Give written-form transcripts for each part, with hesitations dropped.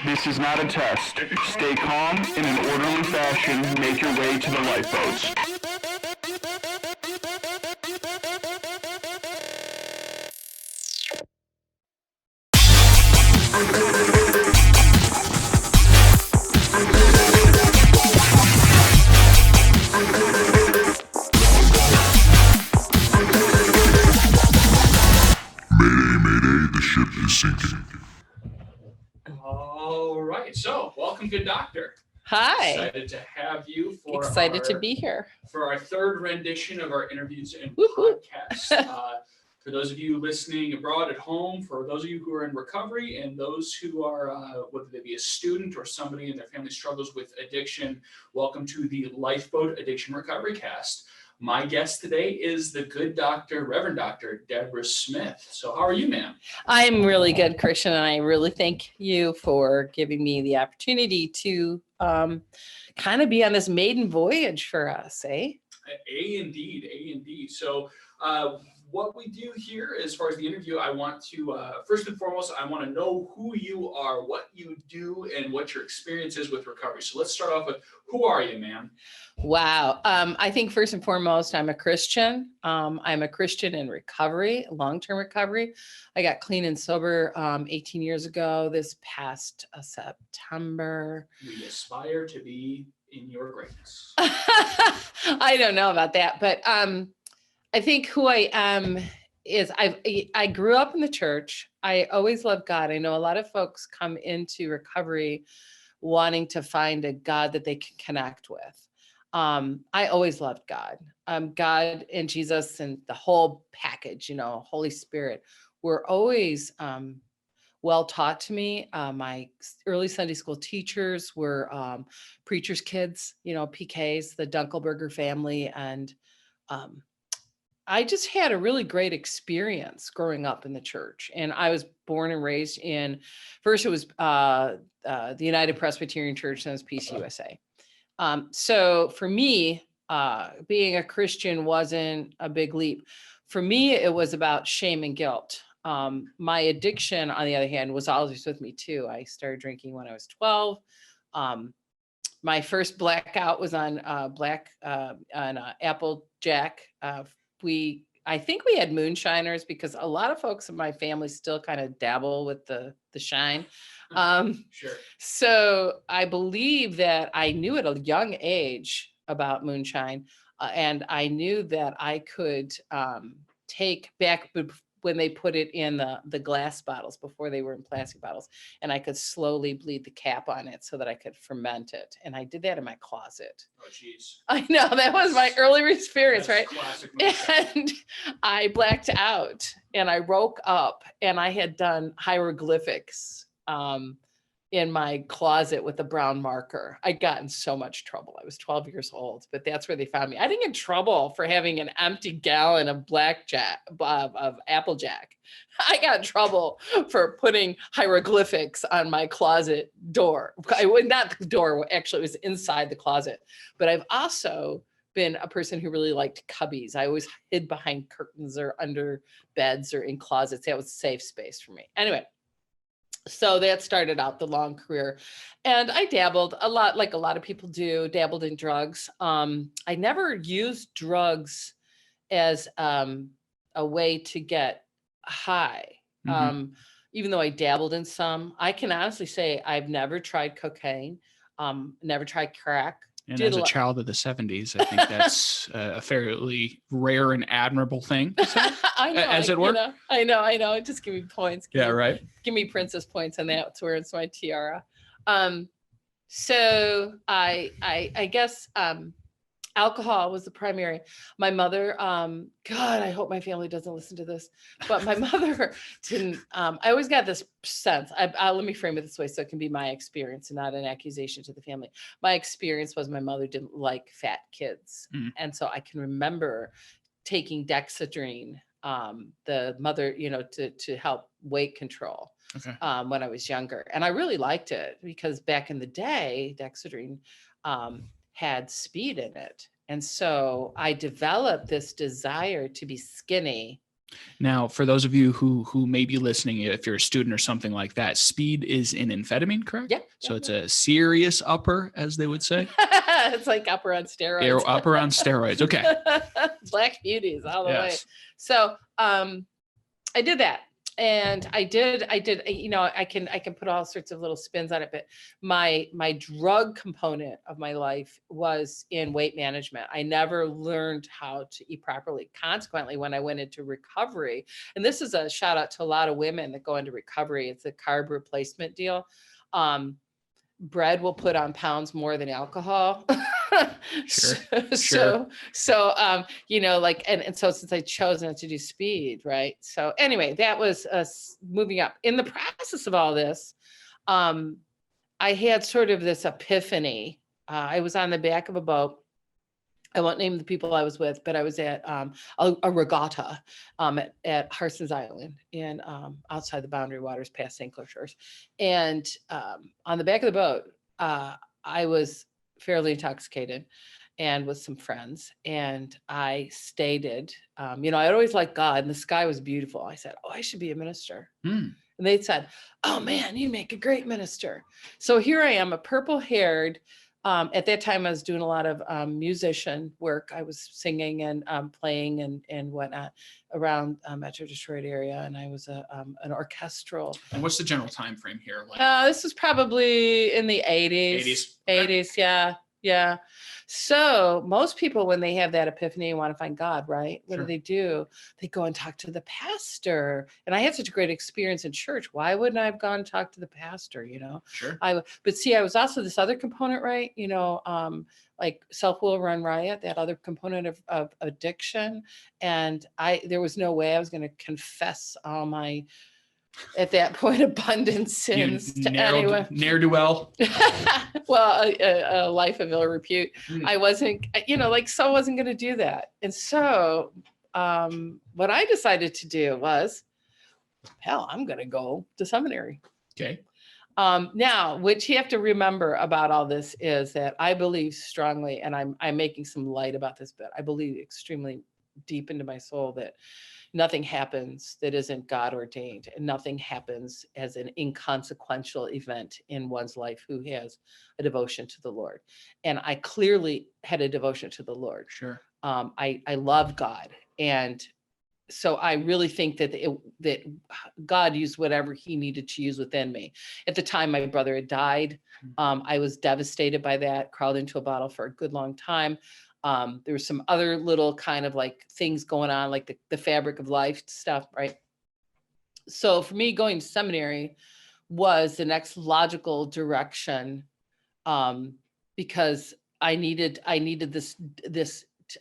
This is not a test. Stay calm in an orderly fashion. Make your way to the lifeboats. Mayday, the ship is sinking. All right, so welcome, good doctor. Hi. Excited to have you for to be here. For our third rendition of our interviews and Woo-hoo. podcasts. For those of you listening abroad at home, for those of you who are in recovery, and those who are, whether they be a student or somebody in their family struggles with addiction, welcome to the Lifeboat Addiction Recovery Cast. My guest today is the good doctor, Reverend Dr. Deborah Smith. So how are you, ma'am? I'm really good, Christian, and I really thank you for giving me the opportunity to kind of be on this maiden voyage for us, eh? Indeed. So what we do here, as far as the interview, I want to, first and foremost, I want to know who you are, what you do, and what your experience is with recovery. So let's start off with, who are you, ma'am? Wow. I think first and foremost, I'm a Christian. I'm a Christian in recovery, long-term recovery. I got clean and sober 18 years ago, this past September. We aspire to be in your greatness. I don't know about that, but I think who I am is I grew up in the church. I always loved God. I know a lot of folks come into recovery wanting to find a God that they can connect with. I always loved God. God and Jesus and the whole package, Holy Spirit, were always well taught to me. My early Sunday school teachers were preachers' kids, PKs, the Dunkelberger family, and I just had a really great experience growing up in the church. And I was born and raised first it was the United Presbyterian Church, then it was PCUSA. So for me, being a Christian wasn't a big leap. For me, it was about shame and guilt. My addiction, on the other hand, was always with me too. I started drinking when I was 12. My first blackout was on Applejack. I think we had moonshiners because a lot of folks in my family still kind of dabble with the shine. Sure. So I believe that I knew at a young age about moonshine, and I knew that I could take back when they put it in the glass bottles before they were in plastic bottles, and I could slowly bleed the cap on it so that I could ferment it. And I did that in my closet. Oh, geez. I know, that was my early experience, That's right? Classic moonshine. And I blacked out and I woke up and I had done hieroglyphics in my closet with a brown marker. I got in so much trouble. I was 12 years old, but that's where they found me. I didn't get in trouble for having an empty gallon of of Applejack. I got in trouble for putting hieroglyphics on my closet door. Not the door, actually it was inside the closet. But I've also been a person who really liked cubbies. I always hid behind curtains or under beds or in closets. That was a safe space for me. Anyway, so that started out the long career. And I dabbled a lot, like a lot of people do, dabbled in drugs. I never used drugs as a way to get high. Mm-hmm. Even though I dabbled in some, I can honestly say I've never tried cocaine, never tried crack. And as a child of the 70s, I think that's a fairly rare and admirable thing. I know, as it were. I know. Just give me points. Right. Give me princess points, and that's where it's my tiara. So I guess alcohol was the primary. My mother, God, I hope my family doesn't listen to this, but my mother didn't. I always got this sense. Let me frame it this way so it can be my experience and not an accusation to the family. My experience was my mother didn't like fat kids, and so I can remember taking Dexedrine, the mother, to help weight control. Okay. When I was younger, and I really liked it because back in the day, Dexedrine had speed in it. And so I developed this desire to be skinny Now, for those of you who may be listening, if you're a student or something like that, speed is an amphetamine, correct? Yeah. So it's a serious upper, as they would say. It's like upper on steroids. Upper on steroids. Okay. Black beauties all the way. Yes. So I did that. And I did, you know, I can put all sorts of little spins on it, but my drug component of my life was in weight management. I never learned how to eat properly. Consequently, when I went into recovery, and this is a shout out to a lot of women that go into recovery, it's a carb replacement deal. Bread will put on pounds more than alcohol. Sure. So, you know, like, and so since I chose not to do speed, right? So anyway, that was us moving up. In the process of all this, I had sort of this epiphany. I was on the back of a boat. I won't name the people I was with, but I was at a regatta at Harson's Island in outside the Boundary Waters past St. Clair Shores. And on the back of the boat, I was fairly intoxicated and with some friends. And I stated, you know, I'd always liked God and the sky was beautiful. I said, oh, I should be a minister. And they said, oh man, you make a great minister. So here I am, a purple-haired, at that time, I was doing a lot of musician work. I was singing and playing and whatnot around Metro Detroit area, and I was an orchestral. And what's the general time frame here? Like This was probably in the 80s. 80s. 80s, yeah. So most people, when they have that epiphany and want to find God, right? What Sure. do? They go and talk to the pastor. And I had such a great experience in church. Why wouldn't I have gone and talked to the pastor, you know? Sure. But see, I was also this other component, right? You know, like self-will run riot, that other component of addiction. And there was no way I was going to confess all my, at that point, abundant sins to anyone. Ne'er-do-well. Well, a life of ill repute. I wasn't, you know, like, so I wasn't going to do that. And so what I decided to do was, hell, I'm going to go to seminary. Okay. Now, what you have to remember about all this is that I believe strongly, and I'm making some light about this, but I believe extremely deep into my soul that nothing happens that isn't God ordained, and nothing happens as an inconsequential event in one's life who has a devotion to the Lord. And I clearly had a devotion to the Lord. Sure. I love God. And so I really think that that God used whatever he needed to use within me. At the time, my brother had died. I was devastated by that, crawled into a bottle for a good long time. There was some other little kind of like things going on, like the fabric of life stuff, right? So for me, going to seminary was the next logical direction, because I needed this.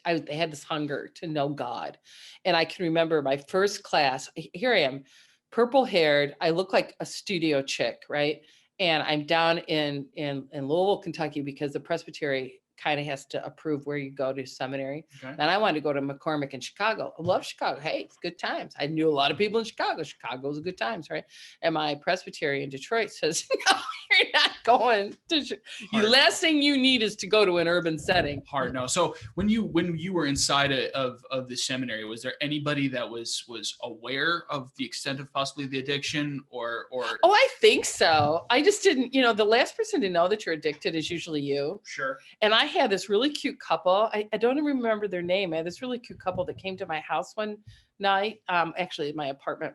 I had this hunger to know God. And I can remember my first class. Here I am, purple haired. I look like a studio chick, right? And I'm down in Louisville, Kentucky, because the Presbyterian kind of has to approve where you go to seminary. Okay. And I wanted to go to McCormick in Chicago. I love Chicago. Hey, it's good times. I knew a lot of people in Chicago. Chicago's a good times, right? And my Presbyterian in Detroit says, no, you're not going to. The last thing you need is to go to an urban setting. Hard no. So when you were inside of the seminary, was there anybody that was aware of the extent of possibly the addiction or? Oh, I think so. I just didn't, you know, the last person to know that you're addicted is usually you. Sure. And I had this really cute couple. I don't even remember their name. I had this really cute couple that came to my house one night, actually in my apartment.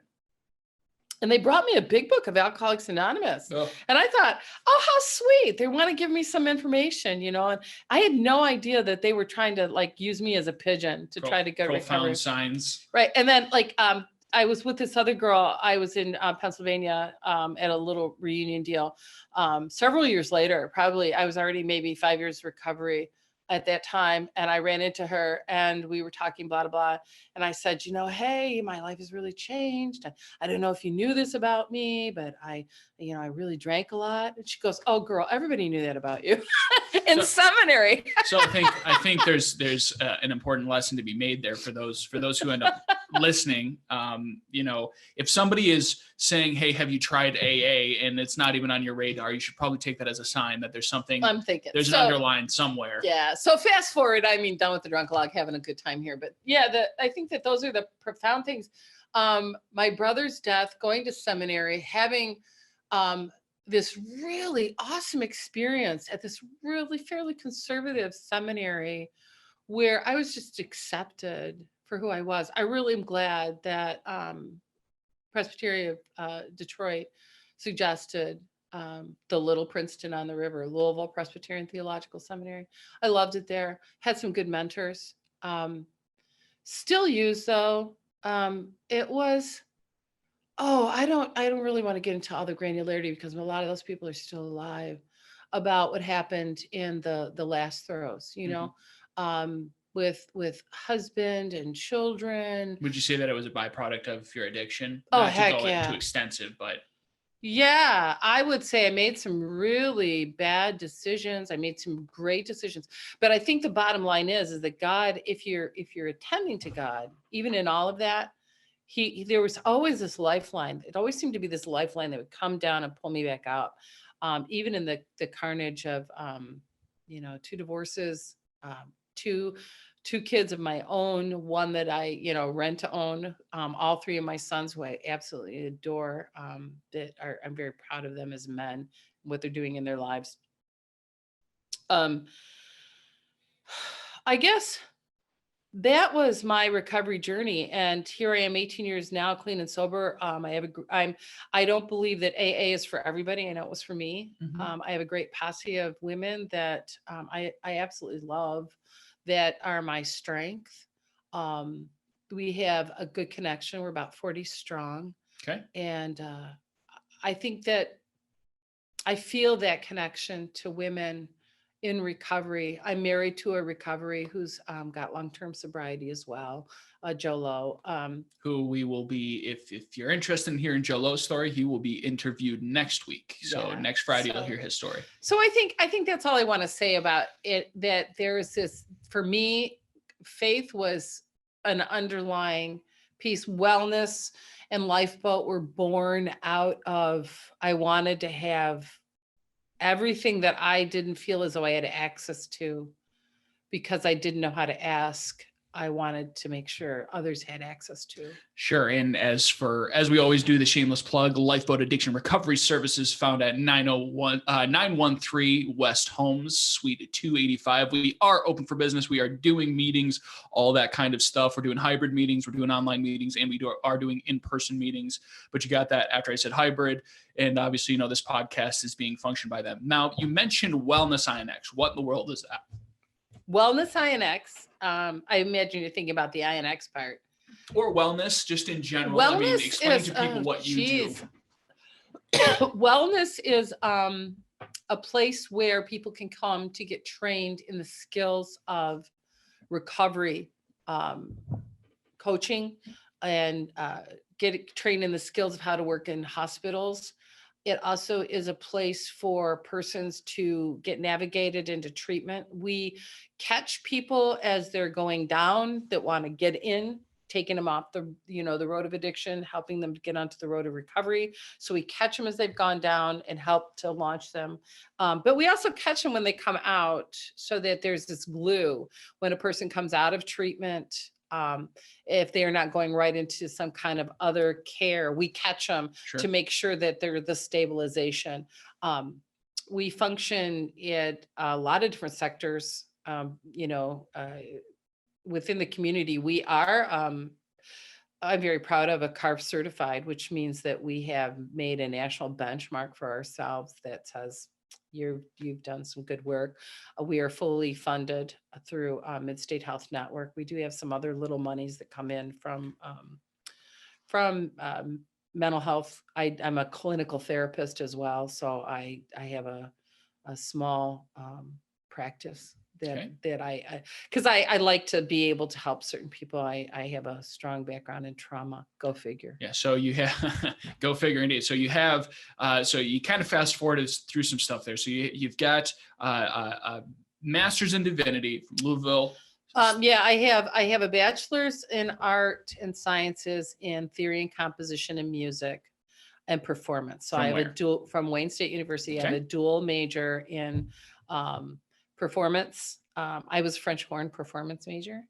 And they brought me a big book of Alcoholics Anonymous. Oh. And I thought, oh, how sweet. They want to give me some information, you know. And I had no idea that they were trying to like use me as a pigeon to try to get recovery. Profound signs. Right. And then like I was with this other girl. I was in Pennsylvania at a little reunion deal. Several years later, probably I was already maybe 5 years recovery at that time. And I ran into her and we were talking, blah, blah, blah. And I said, you know, hey, my life has really changed. I don't know if you knew this about me, but I really drank a lot. And she goes, oh, girl, everybody knew that about you. in seminary. So I think there's an important lesson to be made there for those who end up listening. You know, if somebody is saying, "Hey, have you tried AA?" and it's not even on your radar, you should probably take that as a sign that there's something. I'm thinking there's an underline somewhere. Yeah. So fast forward. I mean, done with the drunk log, having a good time here. But yeah, I think that those are the profound things. My brother's death, going to seminary, having this really awesome experience at this really fairly conservative seminary where I was just accepted for who I was. I really am glad that Presbyterian of Detroit suggested the Little Princeton on the River, Louisville Presbyterian Theological Seminary. I loved it there. Had some good mentors. Still use though. It was. Oh, I don't really want to get into all the granularity because a lot of those people are still alive about what happened in the last throes, you know, with husband and children. Would you say that it was a byproduct of your addiction? Oh, Not heck to go yeah. too extensive, but Yeah, I would say I made some really bad decisions. I made some great decisions. But I think the bottom line is that God, if you're attending to God, even in all of that, there was always this lifeline. It always seemed to be this lifeline that would come down and pull me back out. Even in the carnage of you know, 2 divorces, two kids of my own, one that I, you know, rent to own, all 3 of my sons who I absolutely adore, I'm very proud of them as men, what they're doing in their lives. I guess that was my recovery journey, and here I am 18 years now, clean and sober. I don't believe that AA is for everybody. I know it was for me. I have a great posse of women that I absolutely love, that are my strength. We have a good connection. We're about 40 strong. okay. And I think that I feel that connection to women in recovery. I'm married to a recovery who's got long-term sobriety as well, Joe Lowe. Who we will be, if you're interested in hearing Joe Lowe's story, he will be interviewed next week. So Yeah, next Friday, you'll hear his story. So I think that's all I want to say about it, that there's this, for me, faith was an underlying piece. Wellness and Lifeboat were born out of, I wanted to have everything that I didn't feel as though I had access to because I didn't know how to ask. I wanted to make sure others had access to. Sure. And as we always do, the shameless plug, Lifeboat Addiction Recovery Services, found at 913 West Holmes, Suite 285. We are open for business. We are doing meetings, all that kind of stuff. We're doing hybrid meetings, we're doing online meetings, and we are doing in-person meetings. But you got that after I said hybrid. And obviously, you know, this podcast is being functioned by them. Now, you mentioned Wellness Inx. What in the world is that? Wellness Inx. I imagine you're thinking about the INX part. Or wellness, just in general. Wellness, I mean, explain is, to people what you do. Wellness is a place where people can come to get trained in the skills of recovery, coaching, and get trained in the skills of how to work in hospitals. It also is a place for persons to get navigated into treatment. We catch people as they're going down that want to get in, taking them off the road of addiction, helping them to get onto the road of recovery. So we catch them as they've gone down and help to launch them. But we also catch them when they come out, so that there's this glue when a person comes out of treatment. If they are not going right into some kind of other care, we catch them to make sure that they're the stabilization. We function in a lot of different sectors, within the community. We are, I'm very proud of a CARF certified, which means that we have made a national benchmark for ourselves that says, you've done some good work. We are fully funded through Mid-State Health Network. We do have some other little monies that come in from mental health. I'm a clinical therapist as well, so I have a small practice that, Okay. because I like to be able to help certain people. I have a strong background in trauma. Go figure. Yeah. So you have, go figure indeed. So you have, so you kind of fast forwarded through some stuff there. So you've got a master's in divinity from Louisville. Yeah, I have a bachelor's in art and sciences in theory and composition and music and performance. So From I have a where? dual from Wayne State University. I have Okay. a dual major in performance. I was French horn performance major,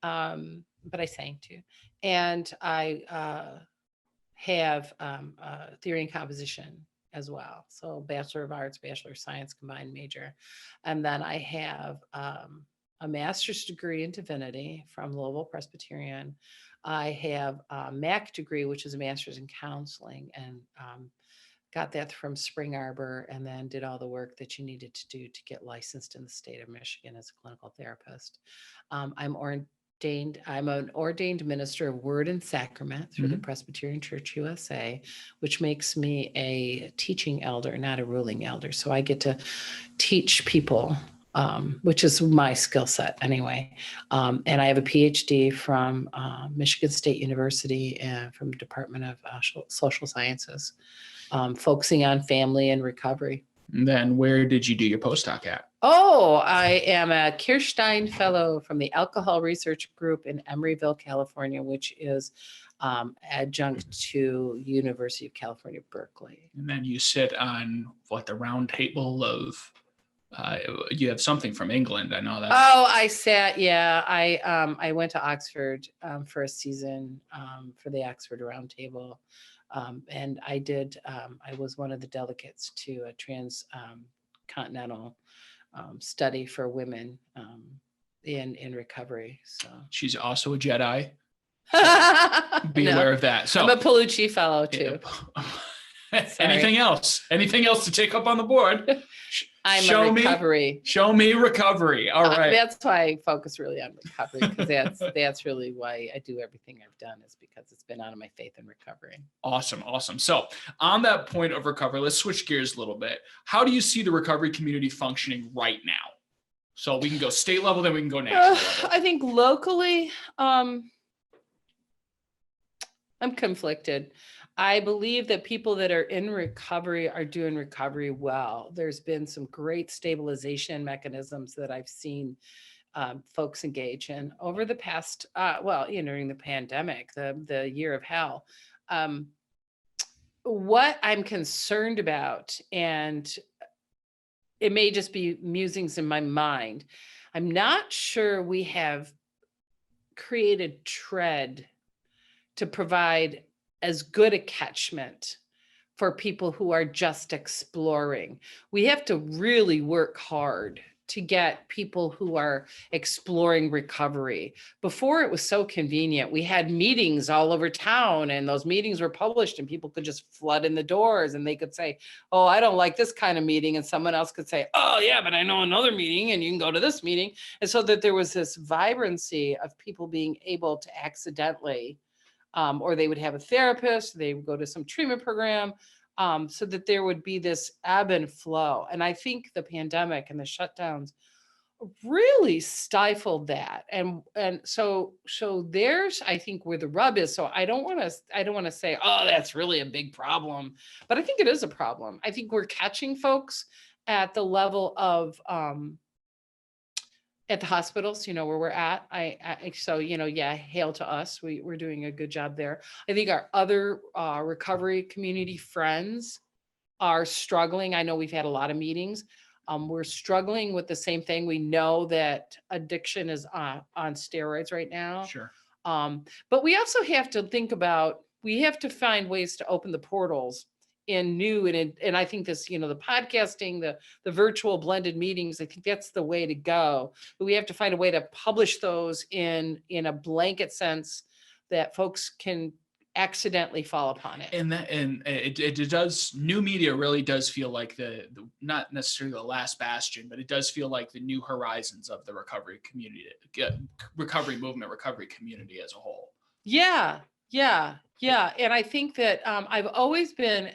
but I sang too. And I have theory and composition as well. So Bachelor of Arts, Bachelor of Science combined major. And then I have a master's degree in divinity from Louisville Presbyterian. I have a MAC degree, which is a master's in counseling, and got that from Spring Arbor, and then did all the work that you needed to do to get licensed in the state of Michigan as a clinical therapist. I'm an ordained minister of Word and Sacrament through the Presbyterian Church USA, which makes me a teaching elder, not a ruling elder. So I get to teach people, which is my skill set anyway. And I have a PhD from Michigan State University and from the Department of Social Sciences, focusing on family and recovery. And then where did you do your postdoc at? Oh, I am a Kirstein Fellow from the Alcohol Research Group in Emeryville, California, which is adjunct to University of California, Berkeley. And then you sit on what, the round table of, you have something from England. I know that. Oh, I went to Oxford for a season for the Oxford Roundtable. And I was one of the delegates to a transcontinental study for women in recovery. So She's also a Jedi. Be No, aware of that. So I'm a Palucci fellow too. anything else? Anything else to take up on the board? I'm recovery. Show me recovery. All right. That's why I focus really on recovery, because that's really why I do everything I've done, is because it's been out of my faith in recovery. Awesome. So on that point of recovery, let's switch gears a little bit. How do you see the recovery community functioning right now? So we can go state level, then we can go national level. I think locally, I'm conflicted. I believe that people that are in recovery are doing recovery well. There's been some great stabilization mechanisms that I've seen folks engage in over the past, during the pandemic, the year of hell. What I'm concerned about, and it may just be musings in my mind, I'm not sure we have created tread to provide as good a catchment for people who are just exploring. We have to really work hard to get people who are exploring recovery. Before, it was so convenient. We had meetings all over town, and those meetings were published, and people could just flood in the doors, and they could say, oh, I don't like this kind of meeting. And someone else could say, oh yeah, but I know another meeting, and you can go to this meeting. And so that there was this vibrancy of people being able to accidentally, or they would have a therapist, they would go to some treatment program, so that there would be this ebb and flow. And I think the pandemic and the shutdowns really stifled that. And so there's, I think, where the rub is. So I don't want to say, oh, that's really a big problem, but I think it is a problem. I think we're catching folks at the level of at the hospitals, where we're at. Hail to us. We're doing a good job there. I think our other recovery community friends are struggling. I know we've had a lot of meetings. We're struggling with the same thing. We know that addiction is on steroids right now. Sure. But we also have to think about, we have to find ways to open the portals in new, and I think this, the podcasting, the virtual blended meetings, I think that's the way to go. But we have to find a way to publish those in a blanket sense that folks can accidentally fall upon it. And it does, new media really does feel like the not necessarily the last bastion, but it does feel like the new horizons of the recovery community, recovery movement, recovery community as a whole. Yeah. And I think that I've always been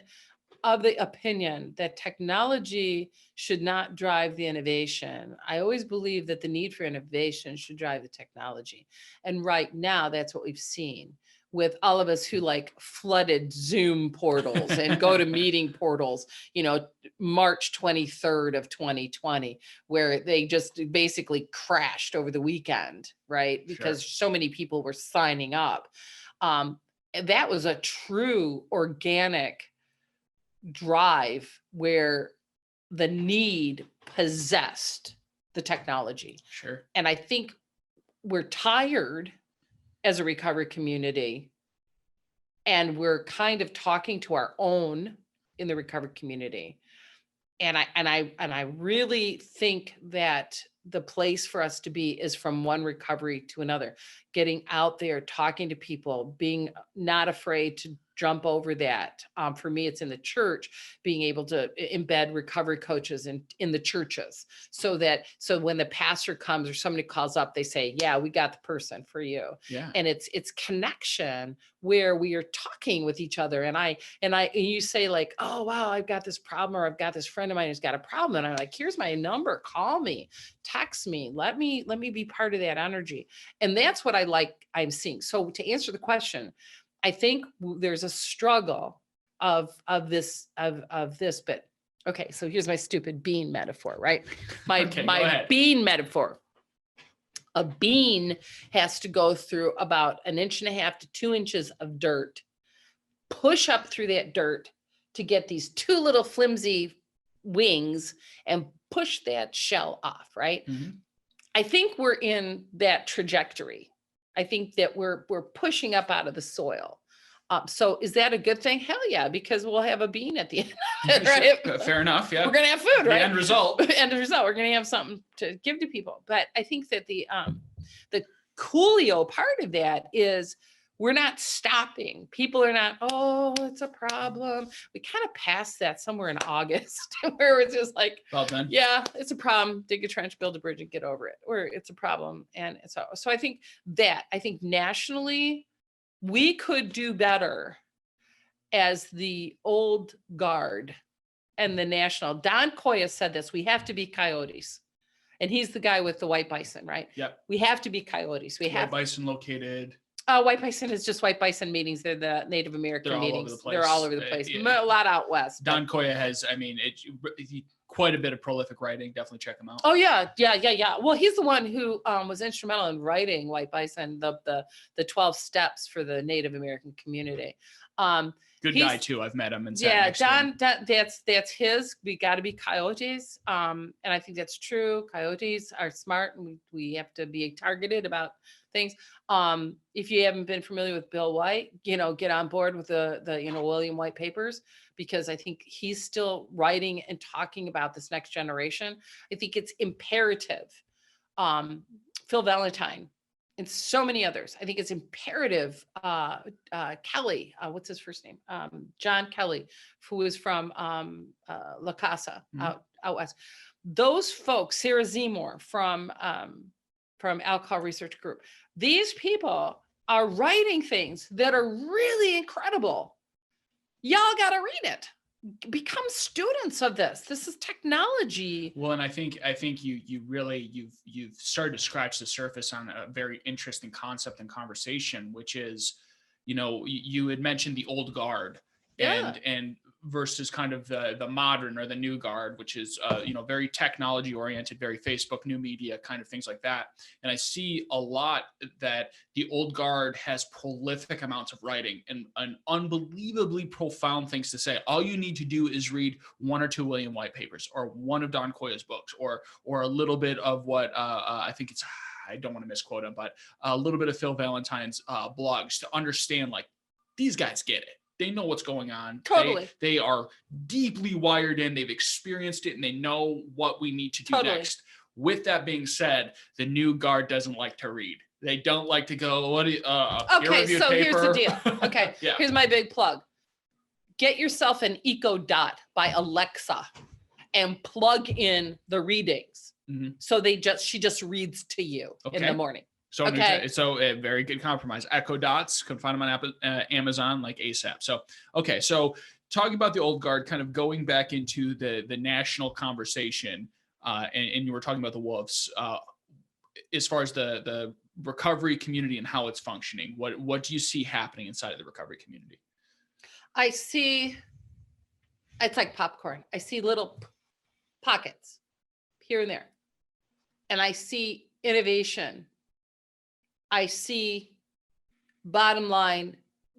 of the opinion that technology should not drive the innovation. I always believe that the need for innovation should drive the technology. And right now, that's what we've seen with all of us who like flooded Zoom portals and go to meeting portals, March 23rd of 2020, where they just basically crashed over the weekend, right? Because so many people were signing up. That was a true organic drive where the need possessed the technology. Sure. And I think we're tired as a recovery community, and we're kind of talking to our own in the recovery community. And I really think that the place for us to be is from one recovery to another, getting out there, talking to people, being not afraid to jump over that. For me, it's in the church, being able to embed recovery coaches in the churches so when the pastor comes or somebody calls up, they say, yeah, we got the person for you. Yeah. And it's connection where we are talking with each other. And you say like, oh, wow, I've got this problem, or I've got this friend of mine who's got a problem. And I'm like, here's my number, call me, text me, let me be part of that energy. And that's what I'm seeing. So to answer the question, I think there's a struggle of this, but okay. So here's my stupid bean metaphor, right? My bean metaphor. A bean has to go through about 1.5 inches to 2 inches of dirt, push up through that dirt to get these 2 little flimsy wings and push that shell off, right? Mm-hmm. I think we're in that trajectory. I think that we're pushing up out of the soil. So is that a good thing? Hell yeah, because we'll have a bean at the end, right? Fair enough. Yeah. We're going to have food, right? The end result. We're going to have something to give to people. But I think that the coolio part of that is we're not stopping. People are not, oh, it's a problem. We kind of passed that somewhere in August where it's just like, well done. Yeah, it's a problem. Dig a trench, build a bridge, and get over it. Or it's a problem. And so I think nationally, we could do better as the old guard and the national. Don Koya said this, we have to be coyotes. And he's the guy with the white bison, right? Yep. We have to be coyotes. White bison located. White bison is just white bison meetings. They're the Native American meetings. They're all over the place. Yeah. A lot out west. Don Koya has, quite a bit of prolific writing. Definitely check him out. Oh yeah. Well, he's the one who was instrumental in writing White Bison, the 12 steps for the Native American community. Good guy too. I've met him. And Don, that's his. We got to be coyotes, and I think that's true. Coyotes are smart, and we have to be targeted about things. If you haven't been familiar with Bill White, get on board with the William White papers, because I think he's still writing and talking about this next generation. I think it's imperative. Phil Valentine and so many others. I think it's imperative. Kelly, what's his first name? John Kelly, who is from La Casa, out west. Those folks, Sarah Zemore from Alcohol Research Group. These people are writing things that are really incredible. Y'all got to read it. Become students of this. This is technology. Well, and I think you've started to scratch the surface on a very interesting concept and conversation, which is, you had mentioned the old guard, and versus kind of the modern or the new guard, which is very technology oriented, very Facebook, new media kind of things like that. And I see a lot that the old guard has prolific amounts of writing and unbelievably profound things to say. All you need to do is read 1 or 2 William White papers, or one of Don Koya's books, or a little bit of what I think it's, I don't want to misquote him, but a little bit of Phil Valentine's blogs to understand, like, these guys get it. They know what's going on. Totally. They are deeply wired in. They've experienced it, and they know what we need to do next. With that being said, the new guard doesn't like to read. They don't like to go, okay, so paper. Here's the deal. Okay, Yeah. Here's my big plug. Get yourself an Echo Dot by Alexa and plug in the readings. Mm-hmm. So she just reads to you in the morning. So, a very good compromise. Echo Dots, can find them on Amazon like ASAP. So talking about the old guard, kind of going back into the national conversation, and you were talking about the wolves, as far as the recovery community and how it's functioning. What do you see happening inside of the recovery community? I see, it's like popcorn. I see little pockets here and there. And I see innovation. I see bottom line,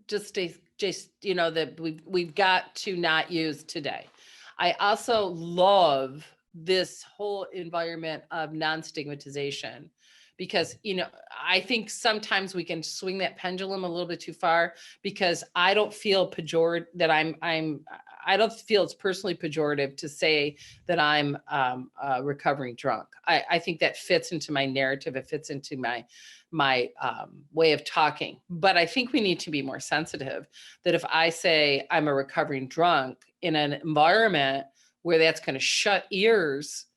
just that we've got to not use today. I also love this whole environment of non-stigmatization, because I think sometimes we can swing that pendulum a little bit too far, because I don't feel pejorative that I don't feel it's personally pejorative to say that I'm a recovering drunk. I think that fits into my narrative. It fits into my way of talking. But I think we need to be more sensitive that if I say I'm a recovering drunk in an environment where that's going to shut ears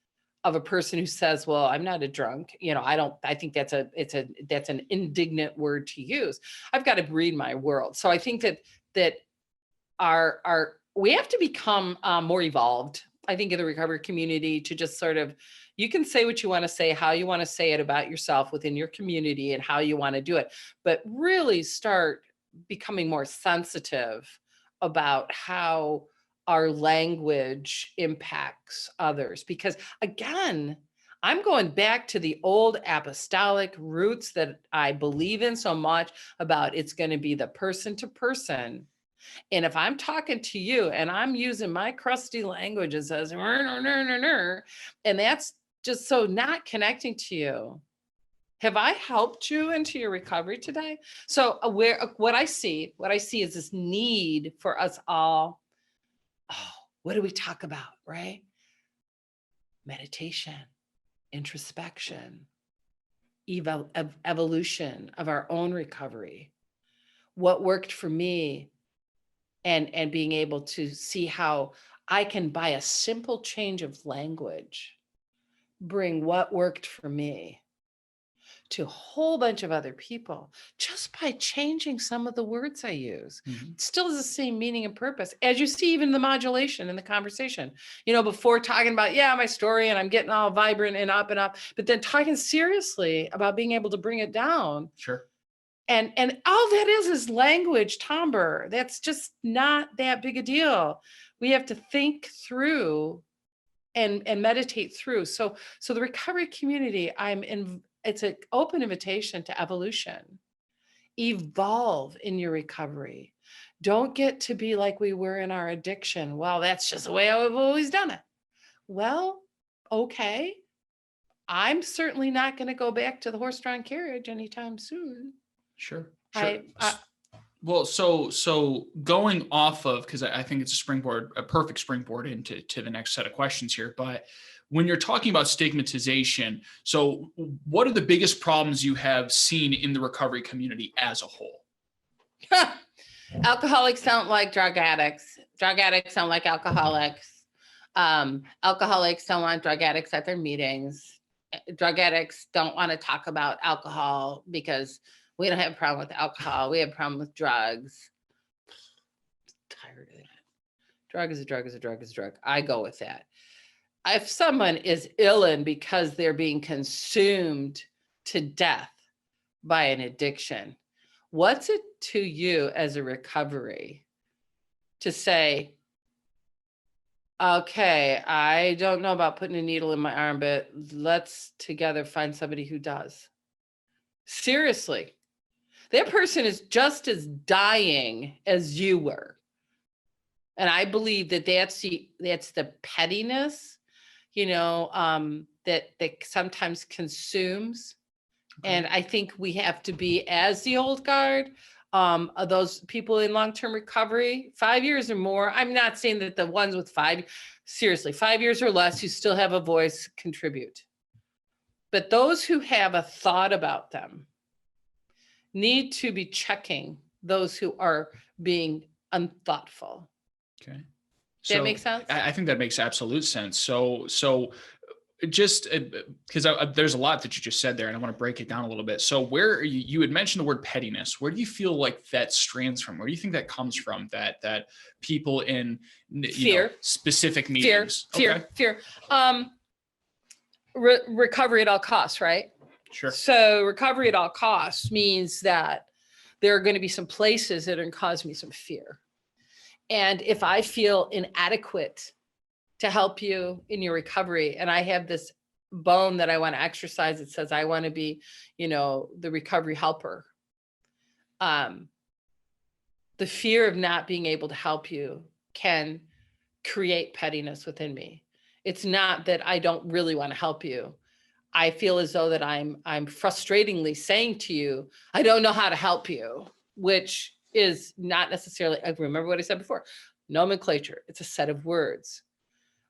of a person who says, well, I'm not a drunk. I think that's an indignant word to use. I've got to read my world. So I think that we have to become more evolved, I think, in the recovery community, to just sort of, you can say what you want to say, how you want to say it about yourself within your community and how you want to do it, but really start becoming more sensitive about how our language impacts others. Because again, I'm going back to the old apostolic roots that I believe in so much about. It's going to be the person to person. And if I'm talking to you and I'm using my crusty language and says, and that's just so not connecting to you, have I helped you into your recovery today? So what I see is this need for us all. Oh, what do we talk about, right? Meditation, introspection, evolution of our own recovery. What worked for me, and being able to see how I can, by a simple change of language, bring what worked for me to a whole bunch of other people, just by changing some of the words I use. Mm-hmm. It still has the same meaning and purpose, as you see even the modulation in the conversation. Before talking about, my story, and I'm getting all vibrant and up, but then talking seriously about being able to bring it down. Sure. And all that is language, timbre. That's just not that big a deal. We have to think through and meditate through. So the recovery community, it's an open invitation to evolution. Evolve in your recovery. Don't get to be like we were in our addiction. Well, that's just the way I've always done it. Well, okay. I'm certainly not going to go back to the horse-drawn carriage anytime soon. Sure. So going off of, because I think it's a perfect springboard into the next set of questions here. But when you're talking about stigmatization, so what are the biggest problems you have seen in the recovery community as a whole? Alcoholics sound like drug addicts. Drug addicts sound like alcoholics. Alcoholics don't want drug addicts at their meetings. Drug addicts don't want to talk about alcohol because we don't have a problem with alcohol. We have a problem with drugs. I'm tired of that. Drug is a drug is a drug is a drug. I go with that. If someone is ill because they're being consumed to death by an addiction, what's it to you as a recovery to say, okay, I don't know about putting a needle in my arm, but let's together find somebody who does? Seriously, that person is just as dying as you were. And I believe that's the pettiness, that sometimes consumes. Okay. And I think we have to be, as the old guard, those people in long-term recovery, 5 years or more. I'm not saying that the ones with 5 years or less who still have a voice contribute. But those who have a thought about them need to be checking those who are being unthoughtful. Okay. Does that make sense? I think that makes absolute sense. So just because there's a lot that you just said there, and I want to break it down a little bit. So where are you had mentioned the word pettiness. Where do you feel like that strands from? Where do you think that comes from? That people in Fear. Specific meetings. Fear. Recovery at all costs, right? Sure. So recovery at all costs means that there are going to be some places that are going to cause me some fear. And if I feel inadequate to help you in your recovery, and I have this bone that I want to exercise, it says I want to be, the recovery helper. The fear of not being able to help you can create pettiness within me. It's not that I don't really want to help you. I feel as though that I'm frustratingly saying to you, I don't know how to help you, which is not necessarily, I remember what I said before, nomenclature. It's a set of words.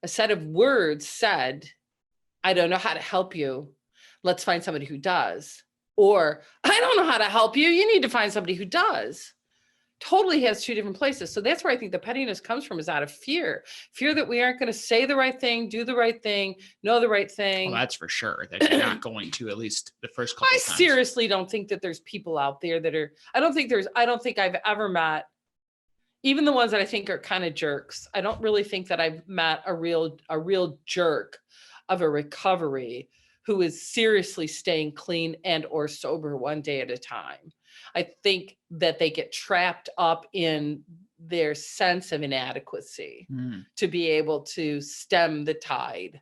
A set of words said, I don't know how to help you. Let's find somebody who does. Or I don't know how to help you. You need to find somebody who does. Totally has two different places. So that's where I think the pettiness comes from, is out of fear that we aren't going to say the right thing, do the right thing, know the right thing. Well, that's for sure. That you're not going to, at least the first couple I times. seriously don't think that there's people out there that are, I don't think I've ever met, even the ones that I think are kind of jerks. I don't really think that I've met a real jerk of a recovery who is seriously staying clean and or sober one day at a time. I think that they get trapped up in their sense of inadequacy to be able to stem the tide.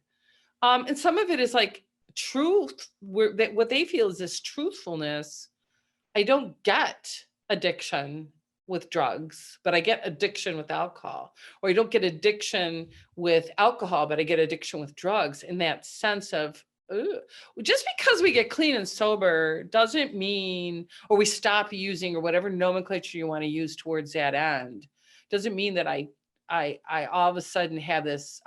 And some of it is like truth, what they feel is this truthfulness. I don't get addiction with drugs, but I get addiction with alcohol, or I don't get addiction with alcohol, but I get addiction with drugs, in that sense of, ooh, just because we get clean and sober doesn't mean, or we stop using, or whatever nomenclature you want to use towards that end, doesn't mean that I all of a sudden have this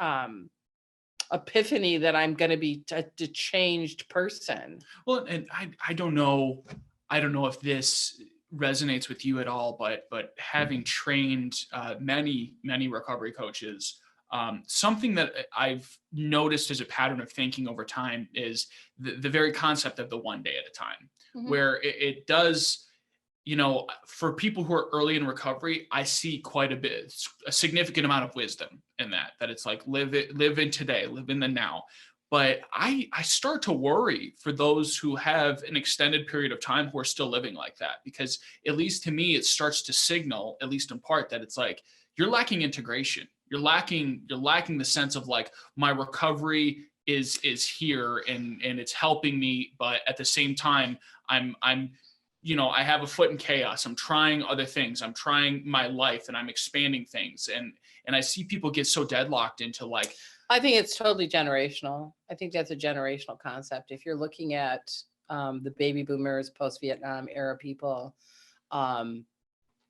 epiphany that I'm going to be a changed person. Well, and I don't know if this resonates with you at all, but having trained many recovery coaches, something that I've noticed as a pattern of thinking over time is the very concept of the one day at a time, where it does, for people who are early in recovery, I see a significant amount of wisdom in that it's like, live in today, live in the now. But I start to worry for those who have an extended period of time who are still living like that, because at least to me, it starts to signal, at least in part, that it's like, you're lacking integration. You're lacking the sense of like, my recovery is here and it's helping me, but at the same time, I'm I have a foot in chaos. I'm trying other things. I'm trying my life and I'm expanding things. And I see people get so deadlocked into like, I think it's totally generational. I think that's a generational concept. If you're looking at the baby boomers, post-Vietnam era people,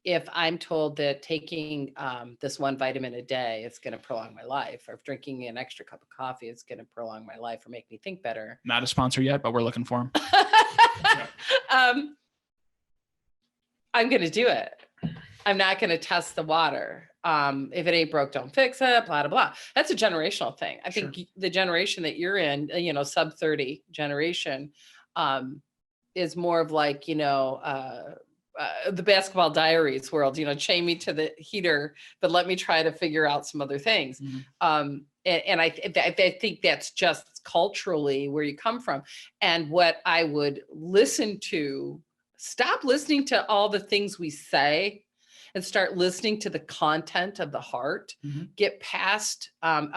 if I'm told that taking this one vitamin a day is going to prolong my life, or if drinking an extra cup of coffee is going to prolong my life or make me think better. Not a sponsor yet, but we're looking for them. I'm going to do it. I'm not going to test the water. If it ain't broke, don't fix it, blah, blah, blah. That's a generational thing. I think the generation that you're in, sub 30 generation, is more of like, the Basketball Diaries world, chain me to the heater, but let me try to figure out some other things. And I think that's just culturally where you come from. And what I would stop listening to all the things we say and start listening to the content of the heart. Get past,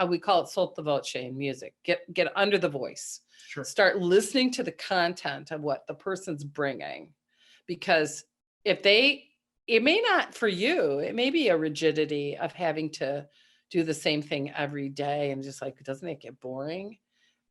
we call it sotto voce in music, get under the voice. Start listening to the content of what the person's bringing, because it may not, for you, it may be a rigidity of having to do the same thing every day. And just like, doesn't it get boring?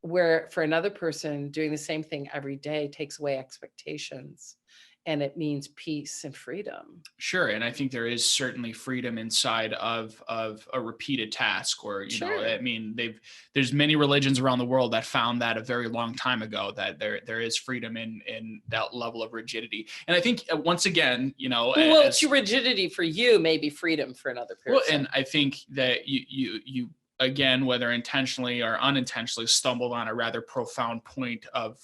Where for another person, doing the same thing every day takes away expectations, and it means peace and freedom. Sure. And I think there is certainly freedom inside of a repeated task, or, there's many religions around the world that found that a very long time ago, that there is freedom in that level of rigidity. And I think once again, it's rigidity for you, maybe freedom for another person. Well, and I think that you again, whether intentionally or unintentionally, stumbled on a rather profound point of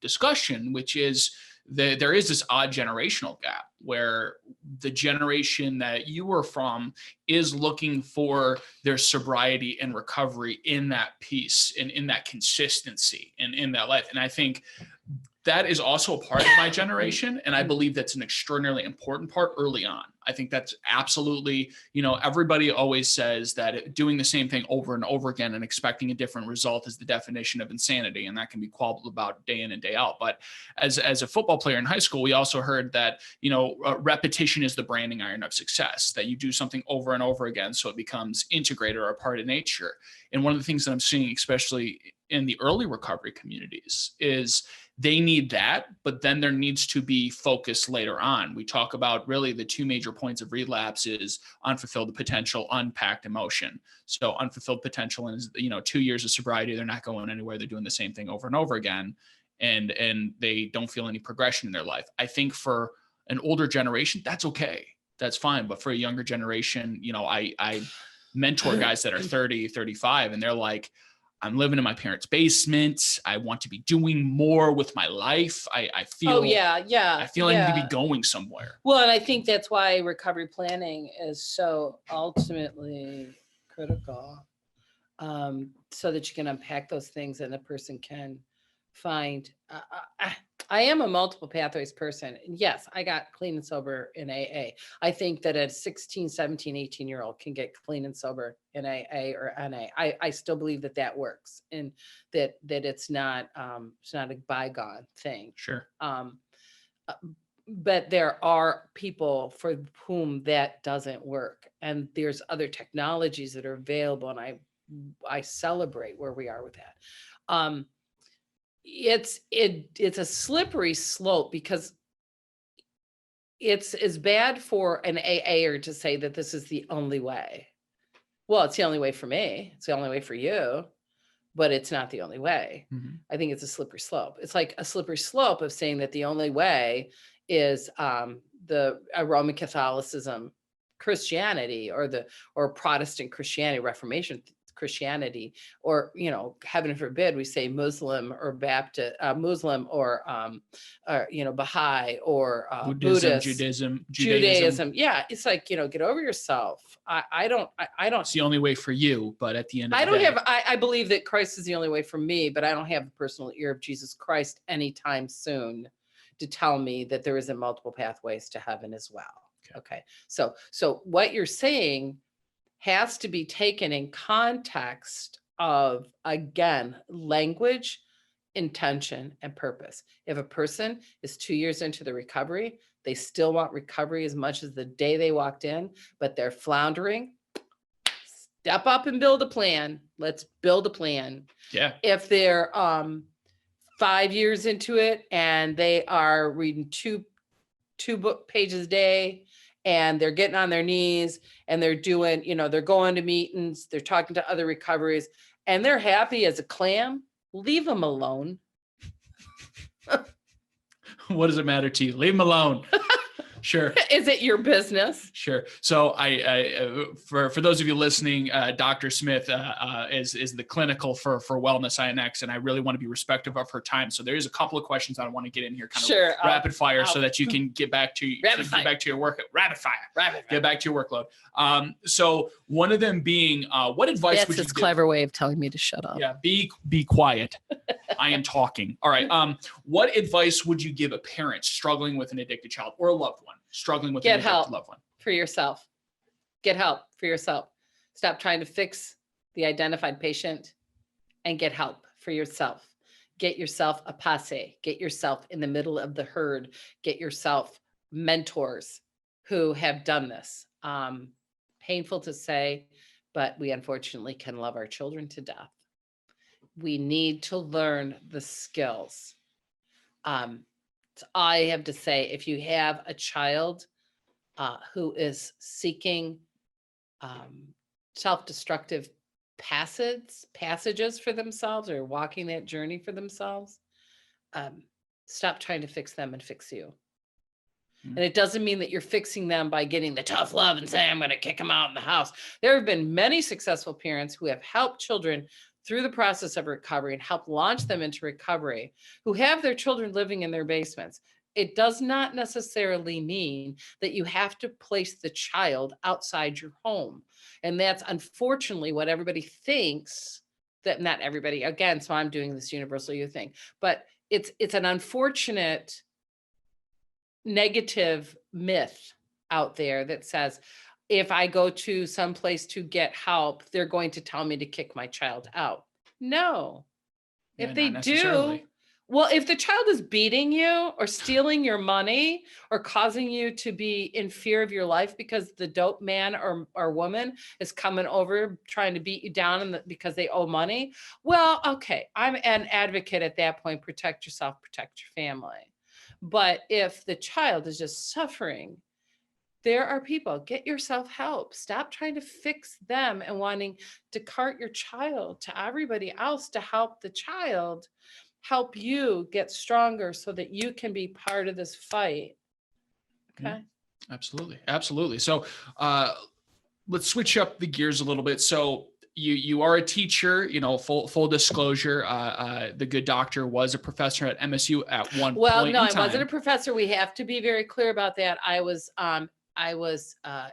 discussion, which is that there is this odd generational gap where the generation that you were from is looking for their sobriety and recovery in that piece and in that consistency and in that life. And I think that is also a part of my generation. And I believe that's an extraordinarily important part early on. I think that's absolutely, everybody always says that doing the same thing over and over again and expecting a different result is the definition of insanity. And that can be quabbled about day in and day out. But as a football player in high school, we also heard that, repetition is the branding iron of success, that you do something over and over again so it becomes integrated or a part of nature. And one of the things that I'm seeing, especially in the early recovery communities, is they need that, but then there needs to be focus later on. We talk about really the two major points of relapse is unfulfilled potential, unpacked emotion. So unfulfilled potential is, 2 years of sobriety, they're not going anywhere. They're doing the same thing over and over again. And they don't feel any progression in their life. I think for an older generation, that's okay. That's fine. But for a younger generation, I mentor guys that are 30, 35, and they're like, I'm living in my parents' basement. I want to be doing more with my life. I feel, I feel I need to be going somewhere. Well, and I think that's why recovery planning is so ultimately critical, so that you can unpack those things and a person can find. I am a multiple pathways person. And yes, I got clean and sober in AA. I think that a 16, 17, 18-year-old can get clean and sober in AA or NA. I still believe that works, and that it's not a bygone thing. Sure. But there are people for whom that doesn't work, and there's other technologies that are available, and I celebrate where we are with that. It's a slippery slope, because it's as bad for an AAer to say that this is the only way. Well, it's the only way for me. It's the only way for you, but it's not the only way. Mm-hmm. I think it's a slippery slope. It's like a slippery slope of saying that the only way is the Roman Catholicism, Christianity, or Protestant Christianity, Reformation Christianity, or heaven forbid we say Muslim or Baptist, Muslim or Baha'i or Buddhism, Buddhist, Judaism. Yeah, it's like, get over yourself. I don't. It's the only way for you, but at the end of I the don't day, have. I believe that Christ is the only way for me, but I don't have the personal ear of Jesus Christ anytime soon to tell me that there isn't multiple pathways to heaven as well. Okay. So what you're saying has to be taken in context of, again, language, intention, and purpose. If a person is 2 years into the recovery, they still want recovery as much as the day they walked in, but they're floundering, step up and build a plan. Let's build a plan. Yeah. If they're 5 years into it and they are reading two book pages a day, and they're getting on their knees and they're doing, they're going to meetings, they're talking to other recoveries, and they're happy as a clam, leave them alone. What does it matter to you? Leave them alone. Sure. Is it your business? Sure. So for those of you listening, Dr. Smith is the clinical for Wellness Inx, and I really want to be respectful of her time. So there is a couple of questions I want to get in here, kind of rapid fire, so that you can get back to your work. Rapid fire. Get back to your workload. So one of them being, what advice would you give? That's his clever way of telling me to shut up. Yeah. Be quiet. I am talking. All right. What advice would you give a parent struggling with an addicted child or a loved one struggling with an addicted loved one? For yourself. Get help for yourself. Stop trying to fix the identified patient and get help for yourself. Get yourself a passe. Get yourself in the middle of the herd. Get yourself mentors who have done this. Painful to say, but we unfortunately can love our children to death. We need to learn the skills. I have to say, if you have a child who is seeking self-destructive passages for themselves, or walking that journey for themselves, stop trying to fix them and fix you. And it doesn't mean that you're fixing them by getting the tough love and saying, I'm going to kick them out in the house. There have been many successful parents who have helped children through the process of recovery and helped launch them into recovery, who have their children living in their basements. It does not necessarily mean that you have to place the child outside your home. And that's unfortunately what everybody thinks, that not everybody, again, so I'm doing this universal youth thing, but it's an unfortunate negative myth out there that says, if I go to some place to get help, they're going to tell me to kick my child out. No. Yeah, If they not do, necessarily. well, if the child is beating you or stealing your money or causing you to be in fear of your life because the dope man or woman is coming over trying to beat you down because they owe money, well, okay, I'm an advocate at that point. Protect yourself, protect your family. But if the child is just suffering, there are people, get yourself help. Stop trying to fix them and wanting to cart your child to everybody else to help the child help you get stronger so that you can be part of this fight. Okay. Absolutely. Absolutely. So let's switch up the gears a little bit. So you are a teacher, full disclosure. The good doctor was a professor at MSU at one point. Well, no, in I time. wasn't a professor. We have to be very clear about that. I was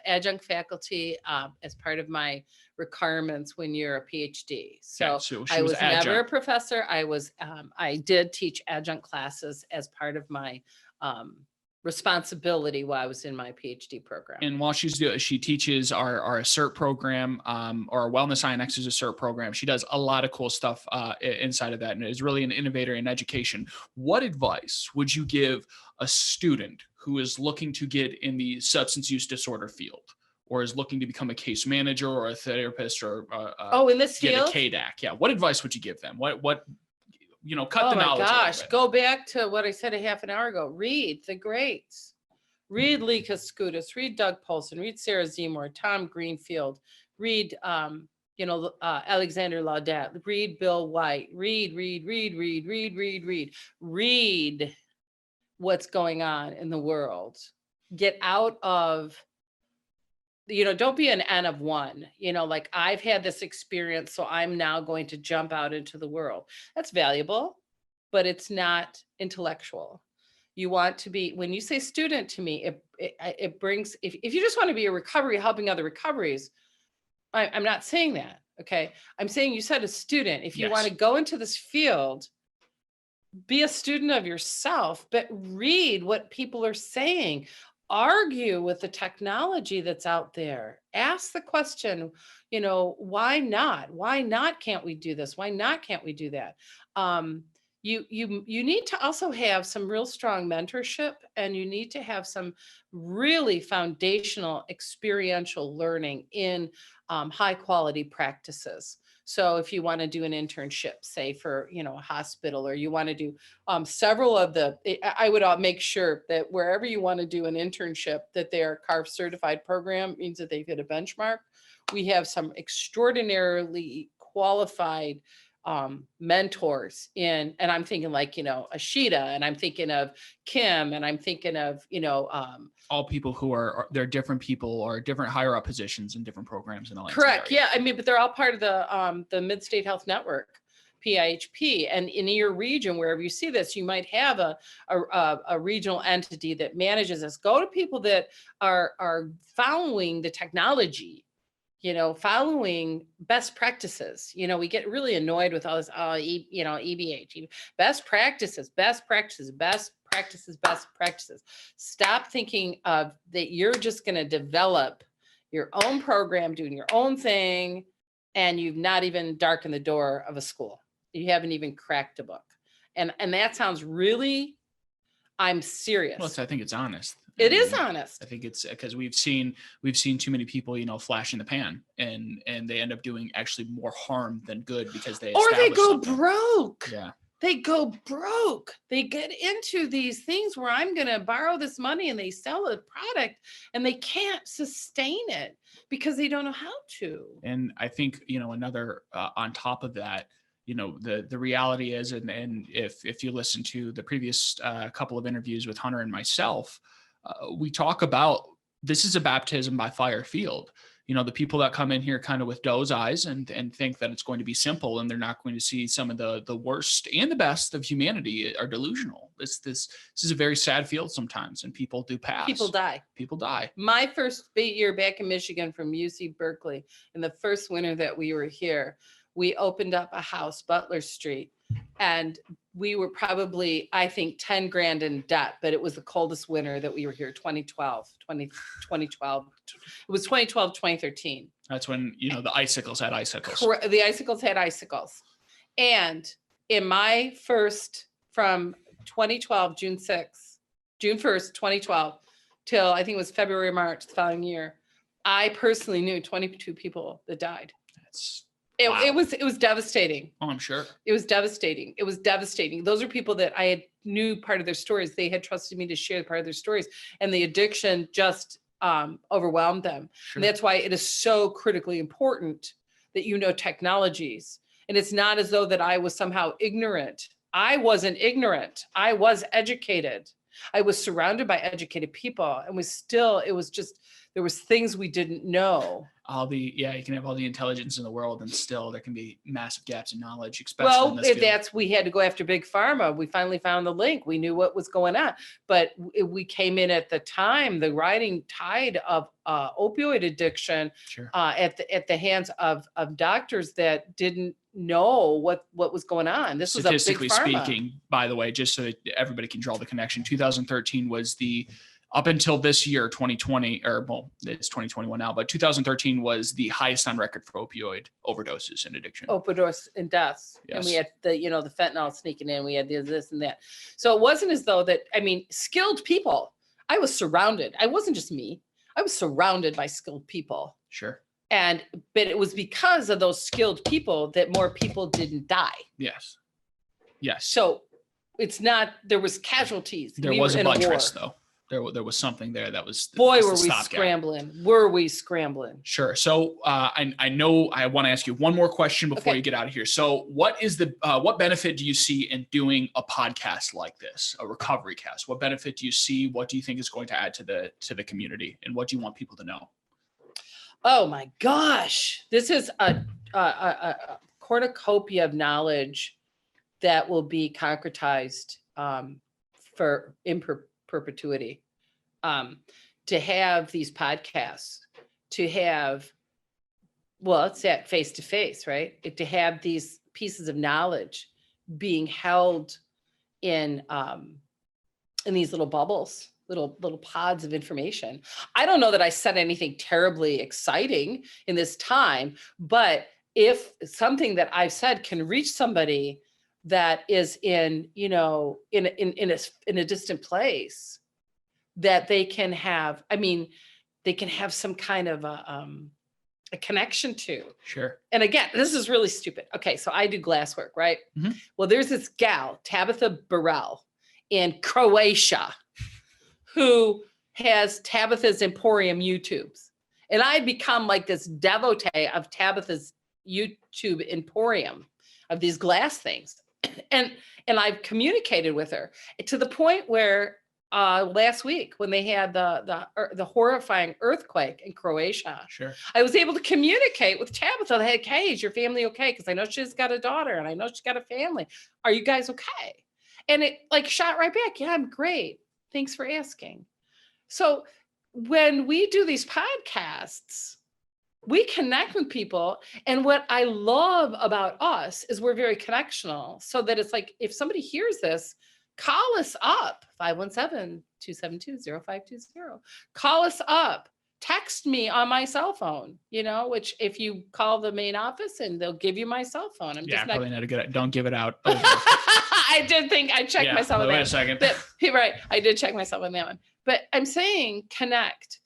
adjunct faculty as part of my requirements when you're a PhD. So, Okay, so she I was was never a adjunct. professor. I did teach adjunct classes as part of my responsibility while I was in my PhD program. And while she teaches our CERT program, or our Wellness Inx is a CERT program. She does a lot of cool stuff inside of that, and is really an innovator in education. What advice would you give a student who is looking to get in the substance use disorder field, or is looking to become a case manager or a therapist, or in this get field? a KDAC? Yeah. What advice would you give them? What cut Oh the my knowledge a little gosh, bit. go back to what I said a half an hour ago. Read the greats. Read Lee Koskutis, read Doug Polson, read Sarah Seymour, Tom Greenfield, read Alexander Laudet, read Bill White, read what's going on in the world. Get out of, don't be an N of one, like I've had this experience, so I'm now going to jump out into the world. That's valuable, but it's not intellectual. You want to be, when you say student to me, it brings, if you just want to be a recovery, helping other recoveries, I'm not saying that. Okay. I'm saying you said a student, if you want to go into this field, be a student of yourself, but read what people are saying. Argue with the technology that's out there. Ask the question, why not? Why not can't we do this? Why not can't we do that? You need to also have some real strong mentorship, and you need to have some really foundational experiential learning in high quality practices. So if you want to do an internship, say for, a hospital, or you want to do several of I would make sure that wherever you want to do an internship, that their CARF certified program means that they've hit a benchmark. We have some extraordinarily qualified mentors and I'm thinking like, Ashita, and I'm thinking of Kim, and I'm thinking of, all people who they're different people or different higher up positions in different programs in the Lansing correct. area. Yeah. But they're all part of the Mid-State Health Network, PIHP. And in your region, wherever you see this, you might have a regional entity that manages this. Go to people that are following the technology, following best practices. We get really annoyed with all this, EBH, best practices. Stop thinking of that you're just going to develop your own program, doing your own thing, and you've not even darkened the door of a school. You haven't even cracked a book. And that sounds really, I'm serious. Well, I think it's honest. It is honest. I think it's because we've seen too many people, flash in the pan, and they end up doing actually more harm than good because they go something. broke. Yeah. They go broke. They get into these things where I'm going to borrow this money, and they sell a product and they can't sustain it because they don't know how to. And I think, another on top of that, the reality is, and if you listen to the previous couple of interviews with Hunter and myself, we talk about this is a baptism by fire field. You know, the people that come in here kind of with doe's eyes and think that it's going to be simple, and they're not going to see some of the worst and the best of humanity are delusional. This is a very sad field sometimes, and people do pass. People die. People die. My first year back in Michigan from UC Berkeley, in the first winter that we were here, we opened up a house, Butler Street, and we were probably, I think, 10 grand in debt, but it was the coldest winter that we were here, 2012. It was 2012, 2013. That's when, you know, the icicles had icicles. The icicles had icicles. And in my first, from 2012, June 1st, 2012, till I think it was February, March the following year, I personally knew 22 people that died. That's Wow. It was devastating. Oh, I'm sure. It was devastating. It was devastating. Those are people that I had knew part of their stories. They had trusted me to share part of their stories, and the addiction just overwhelmed them. Sure. And that's why it is so critically important that you know technologies. And it's not as though that I was somehow ignorant. I wasn't ignorant. I was educated. I was surrounded by educated people, and it was just, there was things we didn't know. You can have all the intelligence in the world, and still there can be massive gaps in knowledge, especially in this field. We had to go after big pharma. We finally found the link. We knew what was going on, but we came in at the time, the rising tide of opioid addiction, Sure. At the hands of doctors that didn't know what was going on. This was a big Statistically pharma. speaking, by the way, just so that everybody can draw the connection, 2013 was up until this year, 2020, or well, it's 2021 now, but 2013 was the highest on record for opioid overdoses and addiction. Overdose and deaths. Yes. And we had the fentanyl sneaking in, we had this and that. So it wasn't as though that, skilled people, I was surrounded. I wasn't just me. I was surrounded by skilled people. Sure. But it was because of those skilled people that more people didn't die. Yes. So it's not, there was casualties. There was a buttress though. There was something there that was. Boy, were we scrambling. Were we scrambling? Sure. So I know I want to ask you one more question before you get out of here. So what benefit do you see in doing a podcast like this, a recovery cast? What benefit do you see? What do you think is going to add to the community, and what do you want people to know? Oh my gosh, this is a cornucopia of knowledge that will be concretized in perpetuity. To have these podcasts, to have, it's that face to face, right? To have these pieces of knowledge being held in these little bubbles, little pods of information. I don't know that I said anything terribly exciting in this time, but if something that I've said can reach somebody that is in a distant place, that they can have, they can have some kind of a connection to. Sure. And again, this is really stupid. Okay, so I do glasswork, right? Mm-hmm. Well, there's this gal, Tabitha Burrell in Croatia, who has Tabitha's Emporium YouTubes. And I'd become like this devotee of Tabitha's YouTube Emporium of these glass things. And I've communicated with her to the point where last week when they had the horrifying earthquake in Croatia, sure, I was able to communicate with Tabitha. Like, hey, is your family okay? Because I know she's got a daughter and I know she's got a family. Are you guys okay? And it shot right back. Yeah, I'm great. Thanks for asking. So when we do these podcasts, we connect with people. And what I love about us is we're very connectional, so that it's like, if somebody hears this, call us up, 517-272-0520. Call us up. Text me on my cell phone, which if you call the main office and they'll give you my cell phone. Probably not a good, don't give it out. I did think I checked myself on that. Wait a second. Right. I did check myself on that one. But I'm saying connect.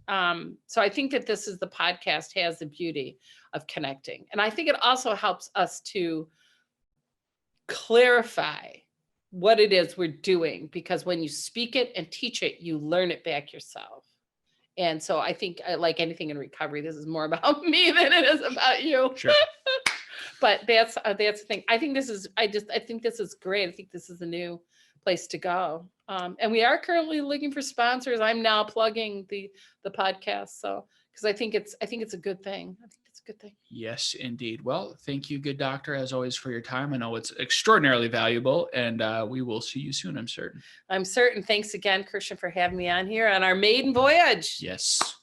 So I think that the podcast has the beauty of connecting. And I think it also helps us to clarify what it is we're doing, because when you speak it and teach it, you learn it back yourself. And so I think, like anything in recovery, this is more about me than it is about you. Sure. But that's the thing. I think this is great. I think this is the new place to go. And we are currently looking for sponsors. I'm now plugging the podcast. So, because I think it's a good thing. I think it's a good thing. Yes, indeed. Well, thank you, good doctor, as always, for your time. I know it's extraordinarily valuable, and we will see you soon, I'm certain. I'm certain. Thanks again, Christian, for having me on here on our maiden voyage. Yes.